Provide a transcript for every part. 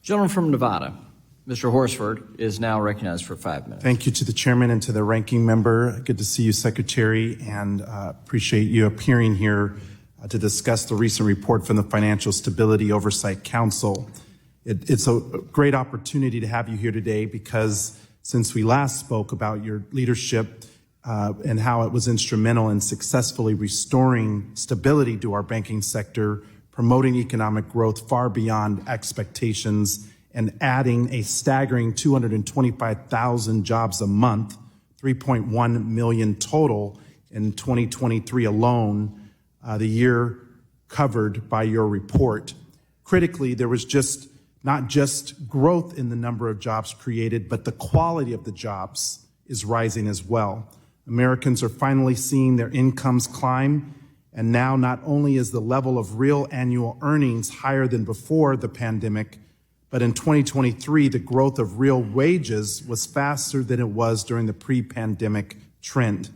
Gentleman from Nevada, Mr. Horsford, is now recognized for 5 minutes. Thank you to the chairman and to the ranking member. Good to see you, Secretary, and appreciate you appearing here to discuss the recent report from the Financial Stability Oversight Council. It's a great opportunity to have you here today because since we last spoke about your leadership and how it was instrumental in successfully restoring stability to our banking sector, promoting economic growth far beyond expectations, and adding a staggering 225,000 jobs a month, 3.1 million total in 2023 alone, the year covered by your report. Critically, there was not just growth in the number of jobs created, but the quality of the jobs is rising as well. Americans are finally seeing their incomes climb, and now not only is the level of real annual earnings higher than before the pandemic, but in 2023, the growth of real wages was faster than it was during the pre-pandemic trend.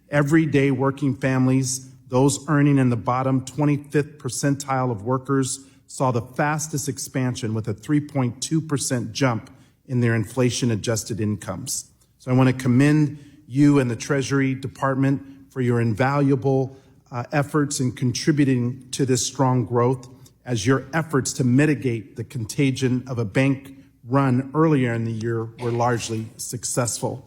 Everyday working families, those earning in the bottom 25th percentile of workers, saw the fastest expansion with a 3.2% jump in their inflation-adjusted incomes. So I want to commend you and the Treasury Department for your invaluable efforts in contributing to this strong growth, as your efforts to mitigate the contagion of a bank run earlier in the year were largely successful.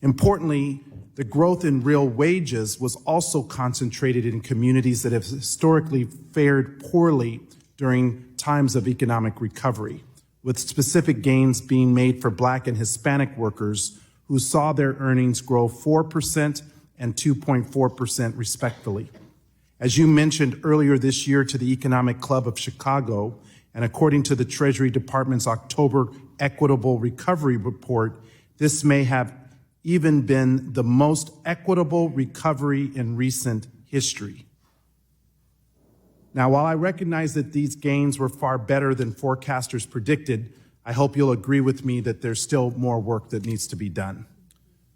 Importantly, the growth in real wages was also concentrated in communities that have historically fared poorly during times of economic recovery, with specific gains being made for Black and Hispanic workers who saw their earnings grow 4% and 2.4% respectively. As you mentioned earlier this year to the Economic Club of Chicago, and according to the Treasury Department's October Equitable Recovery Report, this may have even been the most equitable recovery in recent history. Now, while I recognize that these gains were far better than forecasters predicted, I hope you'll agree with me that there's still more work that needs to be done.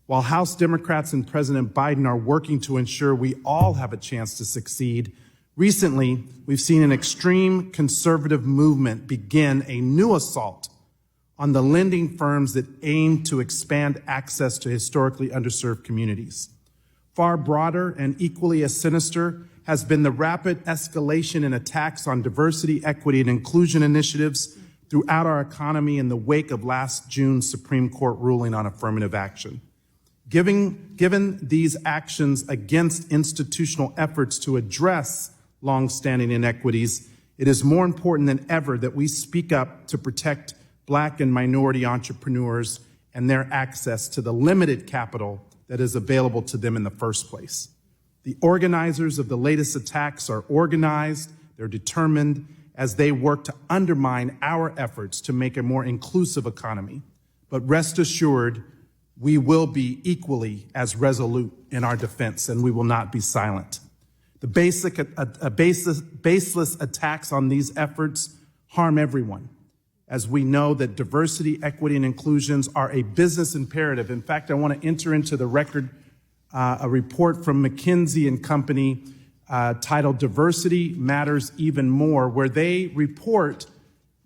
While House Democrats and President Biden are working to ensure we all have a chance to succeed, recently we've seen an extreme conservative movement begin a new assault on the lending firms that aim to expand access to historically underserved communities. Far broader and equally as sinister has been the rapid escalation in attacks on diversity, equity, and inclusion initiatives throughout our economy in the wake of last June's Supreme Court ruling on affirmative action. Given these actions against institutional efforts to address longstanding inequities, it is more important than ever that we speak up to protect Black and minority entrepreneurs and their access to the limited capital that is available to them in the first place. The organizers of the latest attacks are organized, they're determined as they work to undermine our efforts to make a more inclusive economy. But rest assured, we will be equally as resolute in our defense, and we will not be silent. The baseless attacks on these efforts harm everyone, as we know that diversity, equity, and inclusions are a business imperative. In fact, I want to enter into the record a report from McKinsey and Company titled Diversity Matters Even More, where they report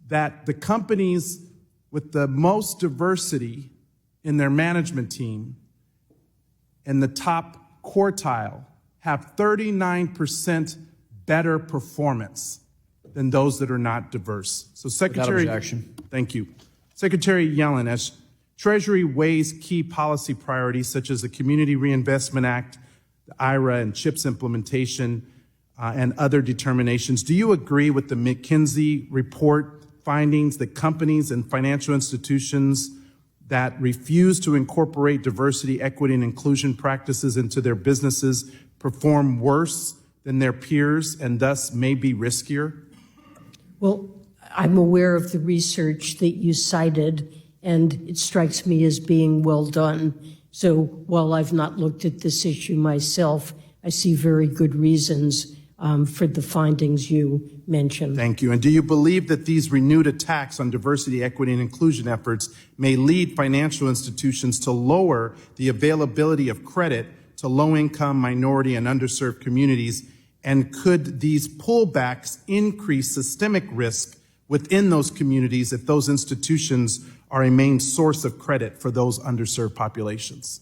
that the companies with the most diversity in their management team in the top quartile have 39% better performance than those that are not diverse. So Secretary, thank you. Secretary Yellen, as Treasury weighs key policy priorities such as the Community Reinvestment Act, the IRA and CHIPS implementation, and other determinations, do you agree with the McKinsey report findings that companies and financial institutions that refuse to incorporate diversity, equity, and inclusion practices into their businesses perform worse than their peers and thus may be riskier? Well, I'm aware of the research that you cited, and it strikes me as being well done. So while I've not looked at this issue myself, I see very good reasons for the findings you mentioned. Thank you. And do you believe that these renewed attacks on diversity, equity, and inclusion efforts may lead financial institutions to lower the availability of credit to low-income, minority, and underserved communities? And could these pullbacks increase systemic risk within those communities if those institutions are a main source of credit for those underserved populations?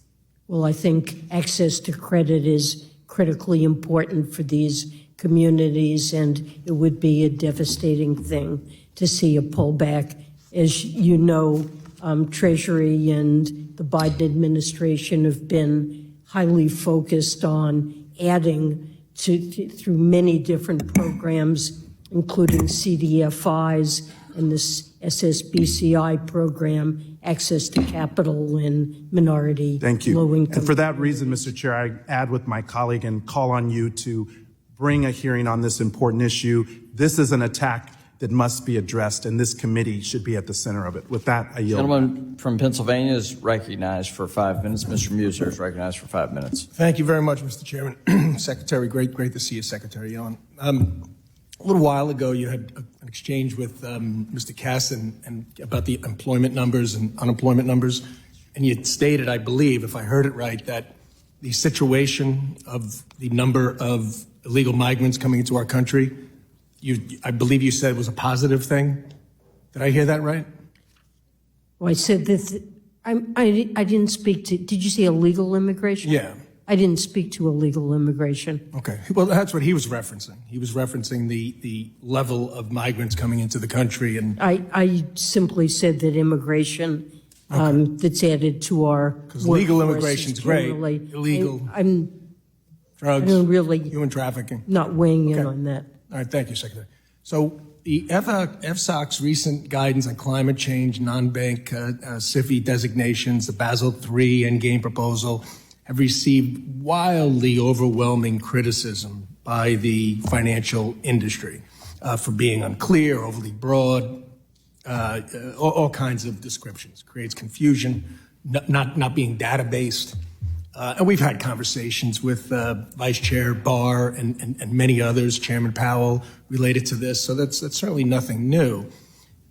Well, I think access to credit is critically important for these communities, and it would be a devastating thing to see a pullback. As you know, Treasury and the Biden administration have been highly focused on adding through many different programs, including CDFIs and this SSBCI program, access to capital in minority, Thank you. low-income. And for that reason, Mr. Chair, I add with my colleague and call on you to bring a hearing on this important issue. This is an attack that must be addressed, and this committee should be at the center of it. With that, I yield. Gentleman from Pennsylvania is recognized for 5 minutes. Mr. Muser is recognized for 5 minutes. Thank you very much, Mr. Chairman. Secretary, great to see you, Secretary Yellen. A little while ago, you had an exchange with Mr. Cass and about the employment numbers and unemployment numbers, and you stated, I believe, if I heard it right, that the situation of the number of illegal migrants coming into our country, I believe you said was a positive thing. Did I hear that right? Well, I said that I didn't speak to, did you say illegal immigration? Yeah. I didn't speak to illegal immigration. Okay. Well, that's what he was referencing. He was referencing the level of migrants coming into the country. And I simply said that immigration that's added to our because legal workforce immigration is is great. generally- Illegal I'm drugs, don't really human trafficking. not weighing in Okay. on that. All right, thank you, Secretary. So the FSOC's recent guidance on climate change, non-bank SIFI designations, the Basel III endgame proposal, have received wildly overwhelming criticism by the financial industry for being unclear, overly broad, all kinds of descriptions. Creates confusion, not being data-based. And we've had conversations with Vice Chair Barr and many others, Chairman Powell, related to this. So that's certainly nothing new.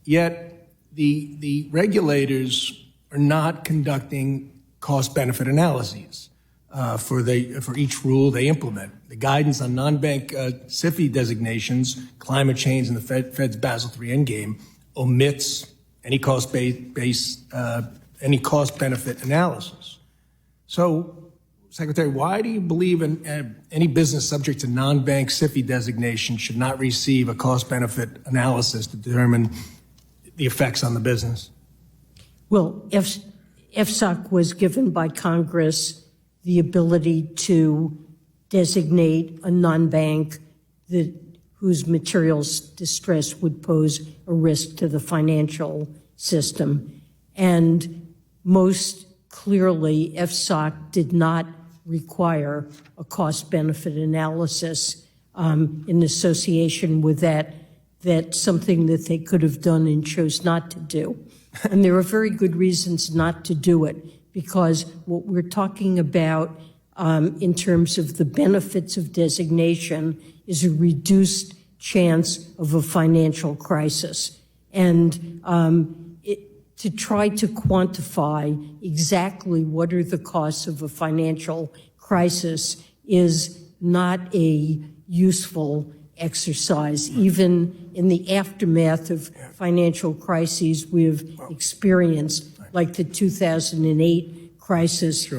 Yet the regulators are not conducting cost-benefit analyses for each rule they implement. The guidance on non-bank SIFI designations, climate change, and the Fed's Basel III endgame omits any any cost-benefit analysis. So, Secretary, why do you believe any business subject to non-bank SIFI designation should not receive a cost-benefit analysis to determine the effects on the business? Well, FSOC was given by Congress the ability to designate a non-bank whose materials distress would pose a risk to the financial system. And most clearly, FSOC did not require a cost-benefit analysis in association with that. That's something that they could have done and chose not to do. And there are very good reasons not to do it, because what we're talking about in terms of the benefits of designation is a reduced chance of a financial crisis. And to try to quantify exactly what are the costs of a financial crisis is not a useful exercise. Even in the aftermath of financial crises we've experienced, like the 2008 crisis,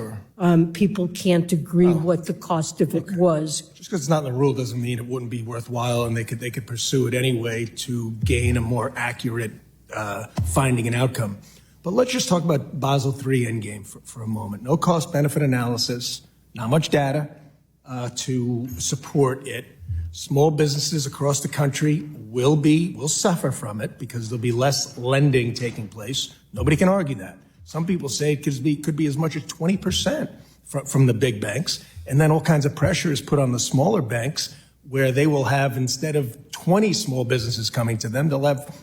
people can't agree what the cost of it was. Just because it's not in the rule doesn't mean it wouldn't be worthwhile, and they could pursue it anyway to gain a more accurate finding and outcome. But let's just talk about Basel III endgame for a moment. No cost-benefit analysis, not much data to support it. Small businesses across the country will suffer from it because there'll be less lending taking place. Nobody can argue that. Some people say it could be as much as 20% from the big banks. And then all kinds of pressure is put on the smaller banks, where they will have, instead of 20 small businesses coming to them, they'll have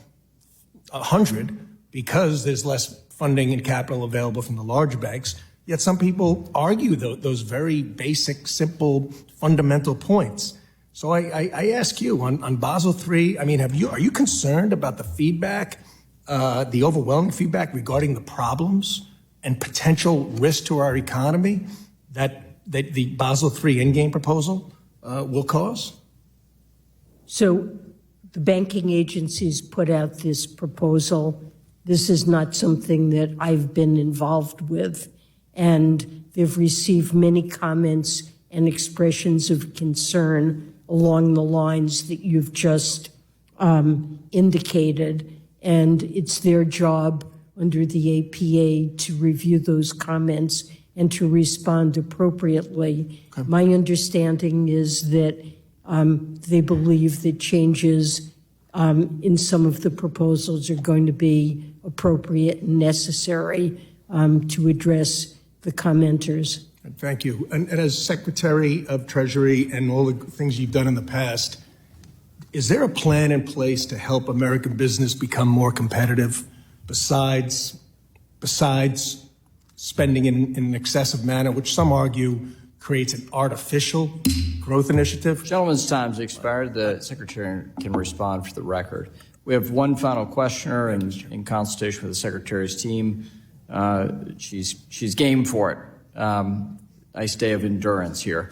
100 because there's less funding and capital available from the large banks. Yet some people argue those very basic, simple, fundamental points. So I ask you on Basel III, I mean, are you concerned about the feedback, the overwhelming feedback regarding the problems and potential risk to our economy that the Basel III endgame proposal will cause? So the banking agencies put out this proposal. This is not something that I've been involved with, and they've received many comments and expressions of concern along the lines that you've just indicated, and it's their job under the APA to review those comments and to respond appropriately. Okay. My understanding is that they believe that changes in some of the proposals are going to be appropriate and necessary to address the commenters. Thank you. And as Secretary of Treasury and all the things you've done in the past, is there a plan in place to help American business become more competitive besides spending in an excessive manner, which some argue creates an artificial growth initiative? Gentleman's time's expired. The Secretary can respond for the record. We have one final questioner, and in consultation with the Secretary's team, she's game for it. Nice day of endurance here.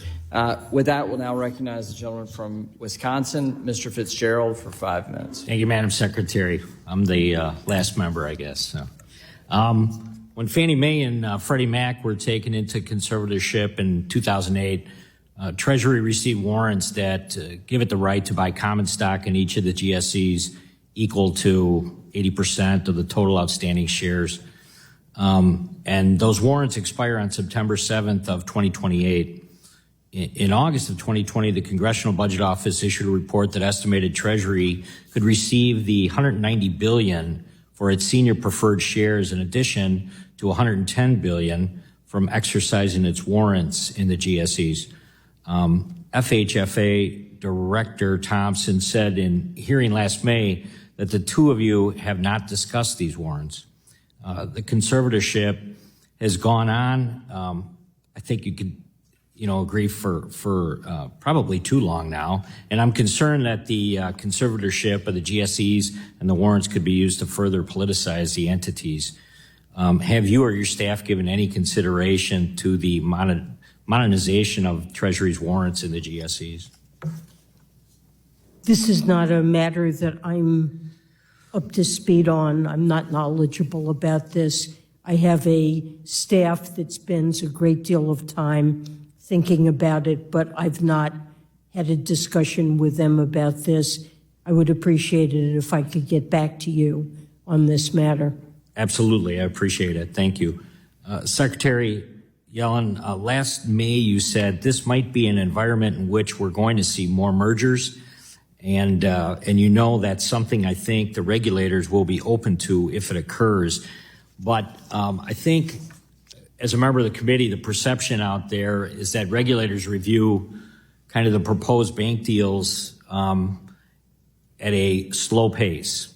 With that, we'll now recognize the gentleman from Wisconsin, Mr. Fitzgerald, for 5 minutes. Thank you, Madam Secretary. I'm the last member, I guess. So, when Fannie Mae and Freddie Mac were taken into conservatorship in 2008, Treasury received warrants that give it the right to buy common stock in each of the GSEs equal to 80% of the total outstanding shares. And those warrants expire on September 7th of 2028. In August of 2020, the Congressional Budget Office issued a report that estimated Treasury could receive the $190 billion for its senior preferred shares in addition to $110 billion from exercising its warrants in the GSEs. FHFA Director Thompson said in hearing last May that the two of you have not discussed these warrants. The conservatorship has gone on. I think you could, agree for probably too long now. And I'm concerned that the conservatorship of the GSEs and the warrants could be used to further politicize the entities. Have you or your staff given any consideration to the monetization of Treasury's warrants in the GSEs? This is not a matter that I'm up to speed on. I'm not knowledgeable about this. I have a staff that spends a great deal of time thinking about it, but I've not had a discussion with them about this. I would appreciate it if I could get back to you on this matter. Absolutely, I appreciate it. Thank you. Secretary Yellen, last May you said this might be an environment in which we're going to see more mergers. And that's something I think the regulators will be open to if it occurs. But I think as a member of the committee, the perception out there is that regulators review kind of the proposed bank deals at a slow pace.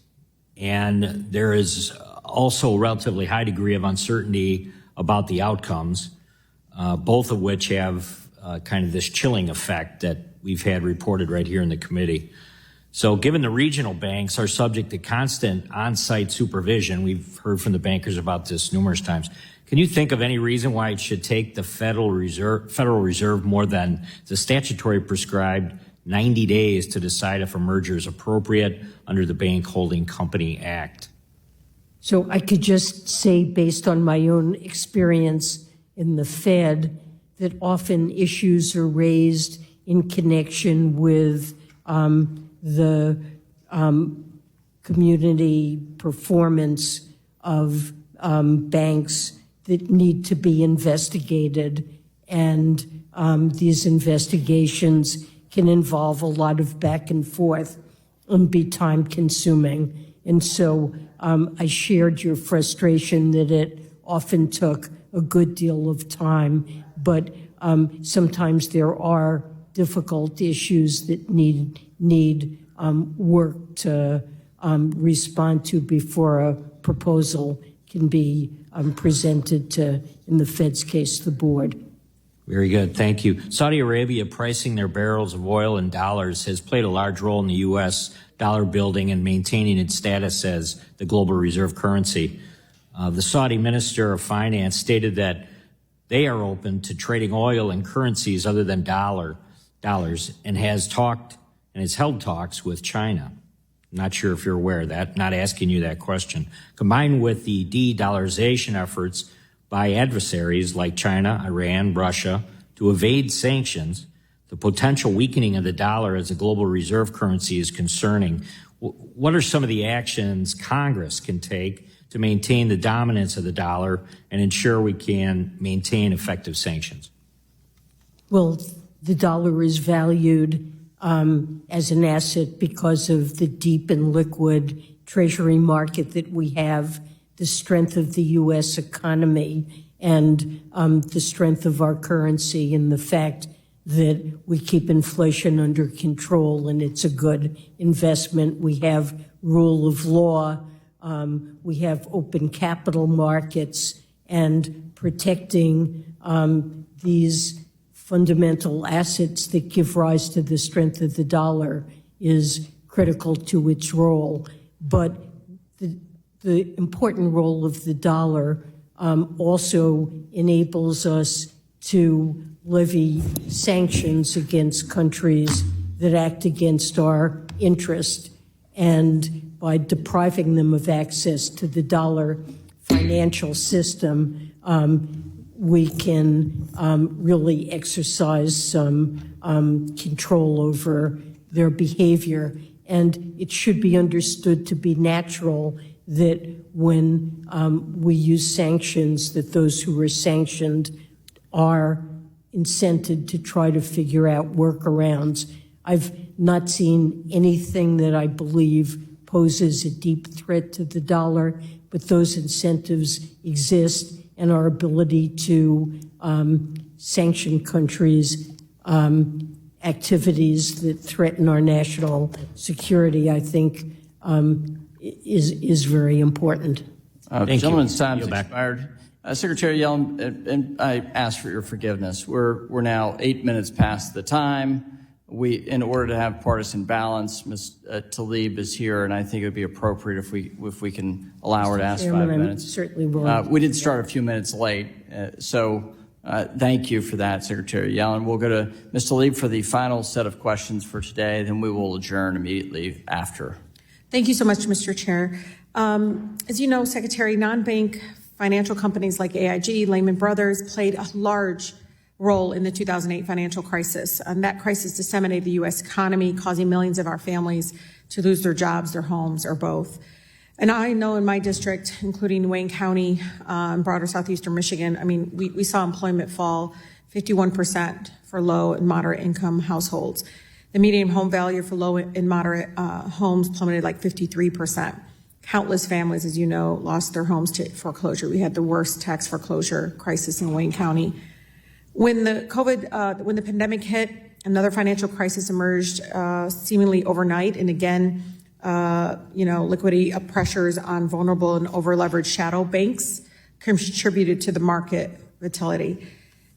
And there is also a relatively high degree of uncertainty about the outcomes, both of which have kind of this chilling effect that we've had reported right here in the committee. So given the regional banks are subject to constant on-site supervision, we've heard from the bankers about this numerous times, can you think of any reason why it should take the Federal Reserve more than the statutory prescribed 90 days to decide if a merger is appropriate under the Bank Holding Company Act? So I could just say, based on my own experience in the Fed, that often issues are raised in connection with the community performance of banks that need to be investigated. And these investigations can involve a lot of back and forth and be time consuming. And so I shared your frustration that it often took a good deal of time, but sometimes there are difficult issues that need work to respond to before a proposal can be presented to, in the Fed's case, the board. Very good, thank you. Saudi Arabia pricing their barrels of oil in dollars has played a large role in the U.S. dollar building and maintaining its status as the global reserve currency. The Saudi Minister of Finance stated that they are open to trading oil in currencies other than dollars and has held talks with China. Not sure if you're aware of that, not asking you that question. Combined with the de-dollarization efforts by adversaries like China, Iran, Russia to evade sanctions, the potential weakening of the dollar as a global reserve currency is concerning. What are some of the actions Congress can take to maintain the dominance of the dollar and ensure we can maintain effective sanctions? Well, the dollar is valued as an asset because of the deep and liquid treasury market that we have, the strength of the U.S. economy, and the strength of our currency, and the fact that we keep inflation under control, and it's a good investment. We have rule of law. We have open capital markets, and protecting these fundamental assets that give rise to the strength of the dollar is critical to its role. But the important role of the dollar also enables us to levy sanctions against countries that act against our interest. And by depriving them of access to the dollar financial system, we can really exercise some control over their behavior. And it should be understood to be natural that when we use sanctions, that those who are sanctioned are incented to try to figure out workarounds. I've not seen anything that I believe poses a deep threat to the dollar, but those incentives exist, and our ability to sanction countries' activities that threaten our national security, I think, is very important. Thank you. Gentleman's time's Yield back. expired. Secretary Yellen, and I ask for your forgiveness. We're now 8 minutes past the time. In order to have partisan balance, Ms. Tlaib is here, and I think it would be appropriate if we can allow her to ask 5 minutes. Certainly will. We did start a few minutes late, so thank you for that, Secretary Yellen. We'll go to Ms. Tlaib for the final set of questions for today, then we will adjourn immediately after. Thank you so much, Mr. Chair. As you know, Secretary, non-bank financial companies like AIG, Lehman Brothers played a large role in the 2008 financial crisis. And that crisis disseminated the U.S. economy, causing millions of our families to lose their jobs, their homes, or both. And I know in my district, including Wayne County and broader southeastern Michigan, I mean, we saw employment fall 51% for low and moderate income households. The median home value for low and moderate homes plummeted like 53%. Countless families, as you know, lost their homes to foreclosure. We had the worst tax foreclosure crisis in Wayne County. When the pandemic hit, another financial crisis emerged seemingly overnight, and again, liquidity pressures on vulnerable and over-leveraged shadow banks contributed to the market volatility.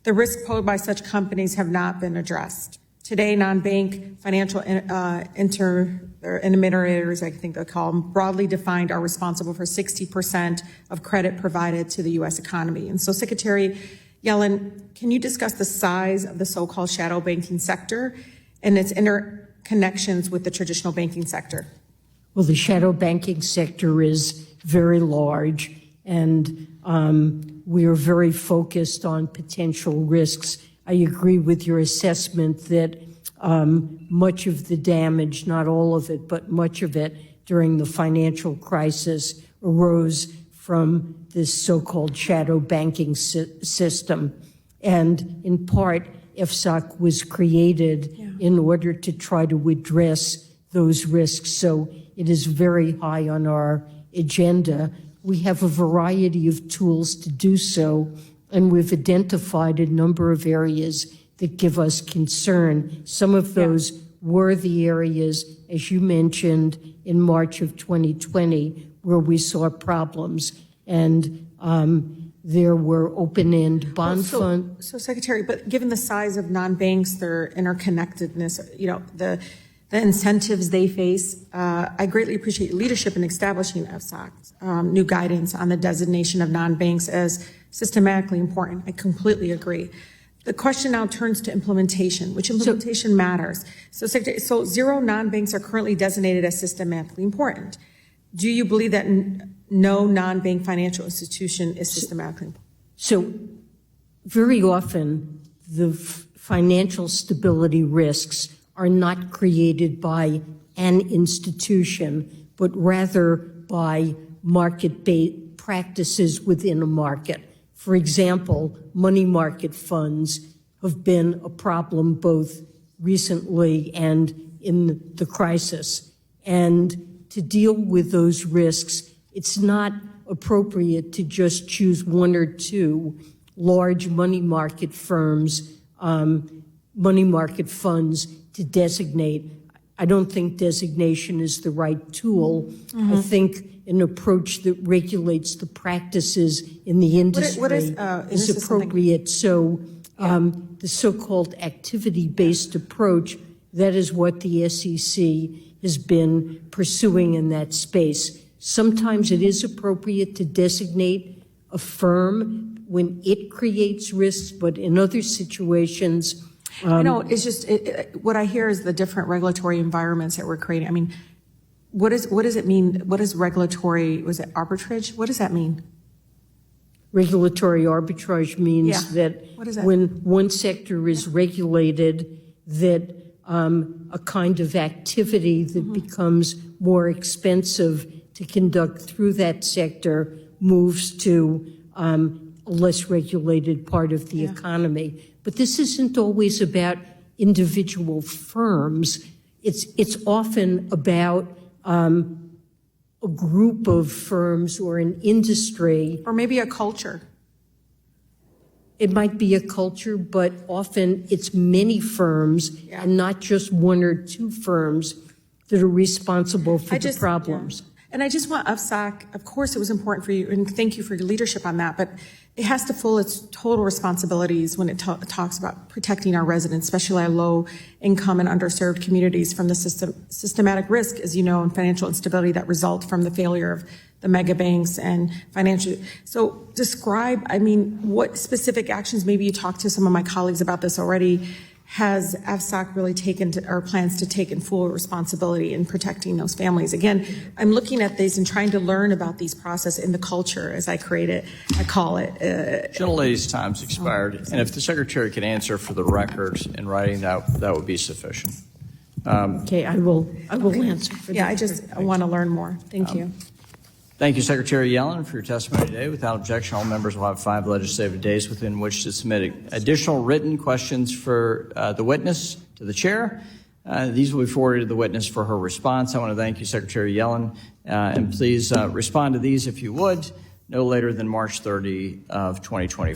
The risks posed by such companies have not been addressed. Today, non-bank financial intermediaries, I think they call them, broadly defined, are responsible for 60% of credit provided to the U.S. economy. And so, Secretary Yellen, can you discuss the size of the so-called shadow banking sector and its interconnections with the traditional banking sector? Well, the shadow banking sector is very large, and we are very focused on potential risks. I agree with your assessment that much of the damage, not all of it, but much of it during the financial crisis arose from this so-called shadow banking system. And in part, FSOC was created in order to try to address those risks. So it is very high on our agenda. We have a variety of tools to do so, and we've identified a number of areas that give us concern. Some of those were the areas, as you mentioned, in March of 2020, where we saw problems. And there were open-end bond funds. So, Secretary, but given the size of non-banks, their interconnectedness, the incentives they face, I greatly appreciate your leadership in establishing FSOC's new guidance on the designation of non-banks as systematically important. I completely agree. The question now turns to implementation, which implementation matters. So, Secretary, so 0 non-banks are currently designated as systemically important. Do you believe that no non-bank financial institution is systemically important? So very often, the financial stability risks are not created by an institution, but rather by market-based practices within a market. For example, money market funds have been a problem both recently and in the crisis. And to deal with those risks, it's not appropriate to just choose 1 or 2 large money market firms, money market funds to designate. I don't think designation is the right tool. I think an approach that regulates the practices in the industry is appropriate. So the so-called activity-based approach, that is what the SEC has been pursuing in that space. Sometimes it is appropriate to designate a firm when it creates risks, but in other situations, It's just, what I hear is the different regulatory environments that we're creating. I mean, what does it mean? What is regulatory, was it arbitrage? What does that mean? regulatory arbitrage means Yeah. What is that? when one sector is regulated, that a kind of activity that becomes more expensive to conduct through that sector moves to a less regulated part of the economy. But this isn't always about individual firms. It's often about a group of firms or an industry. Or maybe a culture. It might be a culture, but often it's many firms and not just 1 or 2 firms that are responsible for the problems. Yeah. And I just want UFSOC, of course it was important for you, and thank you for your leadership on that, but it has to fulfill its total responsibilities when it talks about protecting our residents, especially our low-income and underserved communities from the systematic risk, as you know, and financial instability that result from the failure of the mega banks and financial. So describe, I mean, what specific actions, maybe you talked to some of my colleagues about this already, has AFSOC really taken or plans to take in full responsibility in protecting those families? Again, I'm looking at these and trying to learn about these process in the culture as I create it, I call it. Gentlelady's time's expired, and if the Secretary can answer for the record in writing, that would be sufficient. Okay, I will answer for that. Yeah, I want to learn more. Thank you. Thank you, Secretary Yellen, for your testimony today. Without objection, all members will have 5 legislative days within which to submit additional written questions for the witness to the chair. These will be forwarded to the witness for her response. I want to thank you, Secretary Yellen, and please respond to these if you would, no later than March 30 of 2024.